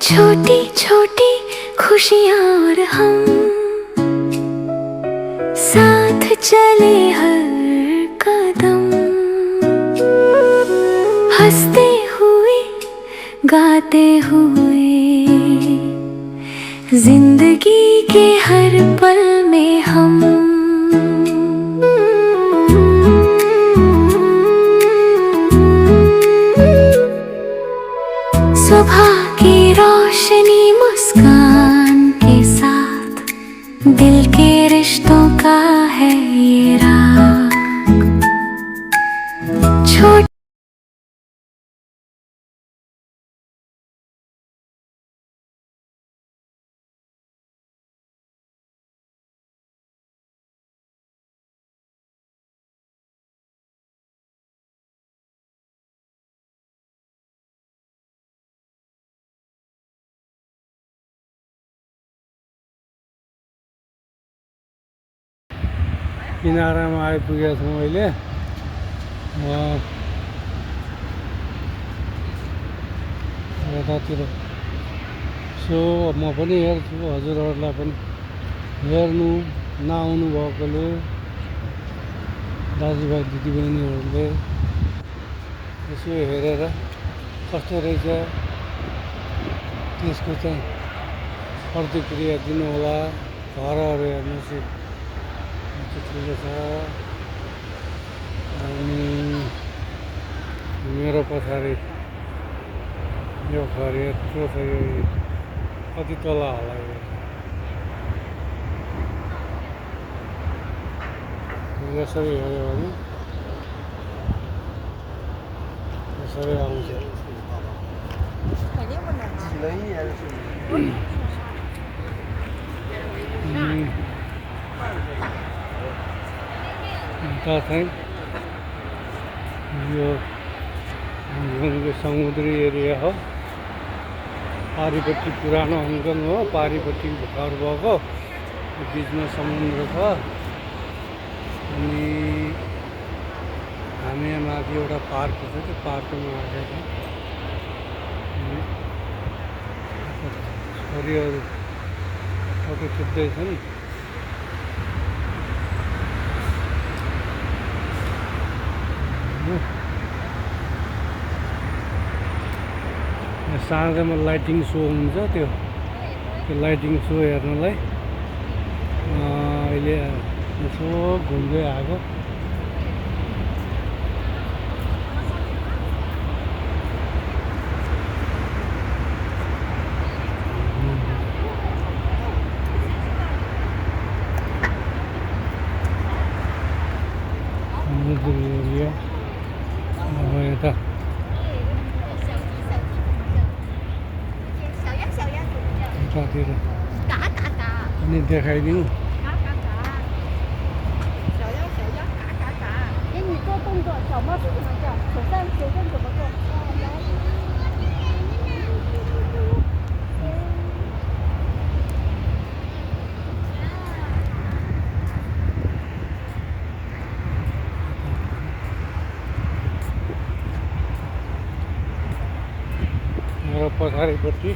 छोटी छोटी खुशियाँ और हम साथ चले हर कदम, हंसते हुए गाते हुए जिंदगी के हर पल में हम। सुबह की रोशनी मुस्कान के साथ दिल के रिश्तों का है ये राग। छोटी किनारामा आइपुगेको छौँ अहिले। यतातिर सो म पनि हेर्छु, हजुरहरूलाई पनि हेर्नु नआउनु भएकोले, दाजुभाइ दिदीबहिनीहरूले यसो हेरेर कस्तो रहेछ त्यसको चाहिँ प्रतिक्रिया दिनुहोला। घरहरू हेर्नुहोस् ठुलो छ, अनि मेरो पछाडि यो घर यत्रो छ, यो कति तला होला यो। यसरी हेऱ्यो भने यसरी आउँछ। उता चाहिँ यो समुद्री एरिया हो। पारिपट्टि पुरानो हङकङ हो, पारिपट्टि घर भएको, बिचमा समुद्र छ। अनि हामी यहाँ माथि एउटा पार्क छ, त्यो पार्कमा आएको छ। छोरीहरू फोटो खिच्दैछन्। साँझमा लाइटिङ सो हुन्छ, त्यो लाइटिङ सो हेर्नलाई अहिले यसो घुम्दै आएको। समुद्री एरिया अब यता यतातिर पनि देखाइदिउँ। मेरो पछाडिपट्टि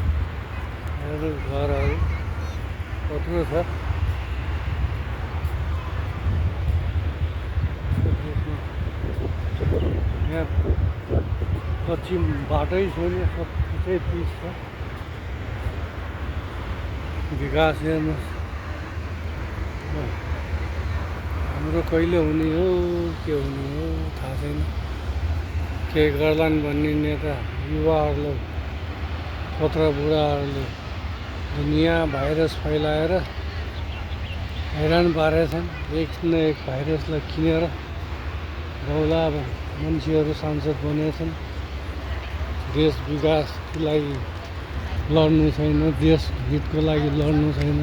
अरू घरहरू कत्रो छ। यहाँ पछि बाटै छैन, सबै पिच छ। विकास हेर्नुहोस्, हाम्रो कहिले हुने हो के हुने हो थाहा छैन। केही गर्लान् भन्ने नेता युवाहरूलाई, छोत्रा बुढाहरूले दुनियाँ भाइरस फैलाएर हैरान पारेछन्। एक न एक भाइरसलाई किनेर गाउँला मान्छेहरू सांसद बनेछन्। देश विकासको लागि लड्नु छैन, देश हितको लागि लड्नु छैन।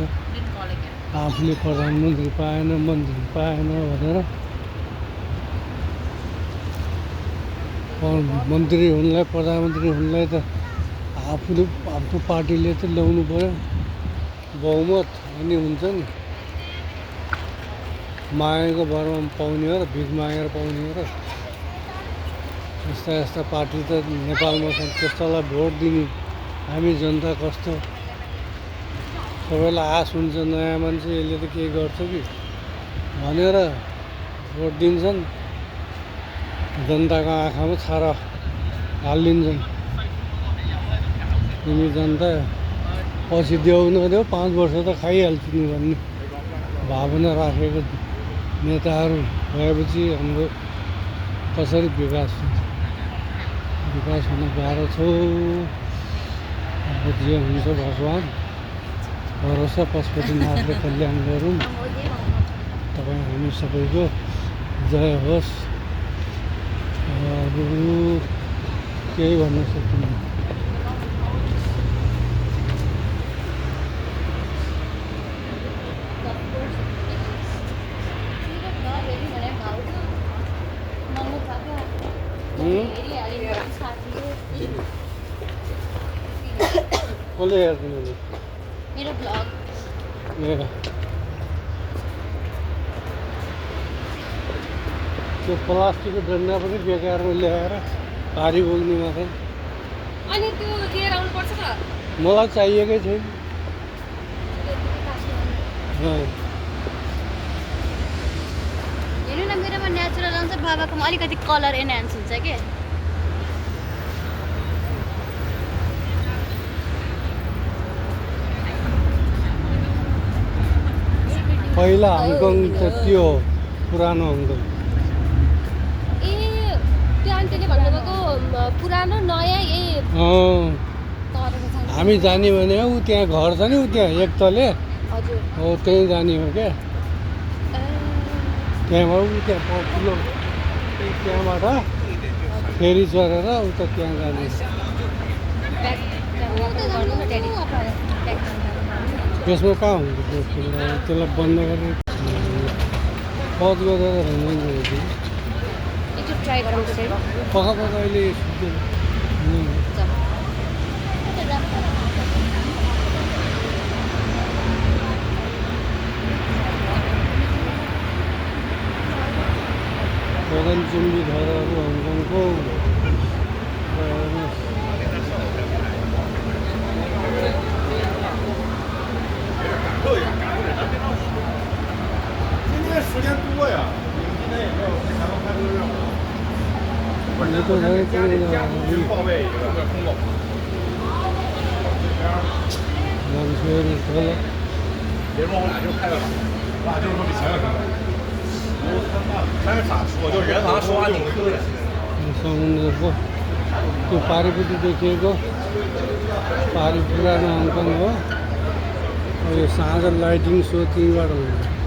आफूले प्रधानमन्त्री पाएन, मन्त्री पाएन भनेर मन्त्री हुनलाई, प्रधानमन्त्री हुनलाई त आफूले आफ्नो पार्टीले त ल्याउनु पर्यो बहुमत, अनि हुन्छ नि। मागेको भरमा पाउने हो र भिख मागेर पाउने हो र? यस्ता यस्ता पार्टी त नेपालमा छन्। त्यस्तालाई भोट दिने हामी जनता कस्तो सबैलाई आश हुन्छ नयाँ मान्छे यसले त केही गर्छ कि भनेर भोट दिन्छन्, जनताको आँखामा छारा हालिदिन्छन्। तिमी जनता पछि देऊ नदेऊ 5 वर्ष त खाइहाल्छ नि भन्ने भावना राखेको नेताहरू भएपछि हाम्रो कसरी विकास हुन्छ? विकास हुन गाह्रो छ। अब जे हुन्छ भगवान् भरोसा पशुपतिनाथले कल्याण गरौँ। तपाईँ हामी सबैको जय होस्। अरू केही भन्न सक्दिनँ। कसले हेर्दैन नि? मेरो ब्लग त्यो प्लास्टिकको डन्डा पनि बेकारमा ल्याएर भारी बोक्ने मात्रै। अनि त्यो लिएर आउनुपर्छ त। मलाई चाहिएकै छैन। हेर्नु न मेरोमा नेचुरल आउँछ, बाबाकोमा अलिकति कलर एनहान्स हुन्छ के। पहिला हङकङ त त्यो हो, पुरानो हङकङ। ए त्यो आन्टीले भन्नुभएको पुरानो नयाँ यही हामी जाने भने ऊ त्यहाँ घर छ नि, ऊ त्यहाँ एक तले हजुर हो, त्यहीँ जाने हो क्या। त्यहाँबाट ऊ त्यहाँ पछिल्लो त्यहाँबाट फेरि चढेर उता त्यहाँ जाने। त्यसमा कहाँ हुन्छ त्यो खुल्ला? त्यसलाई बन्द गरेर पज गरेर हुँदैन रहेछ। एकचोटि ट्राई गरौँ त्यसरी। पक्का अहिले सुत्दैन। गगनचुम्बी धाराहरू हङकङको मान्छेहरू तल समुद्रको त्यो पारिपट्टि देखिएको पारि पुरानो हङकङ हो। यो साँझ लाइटिङ सो त्यहीँबाट हुन्छ।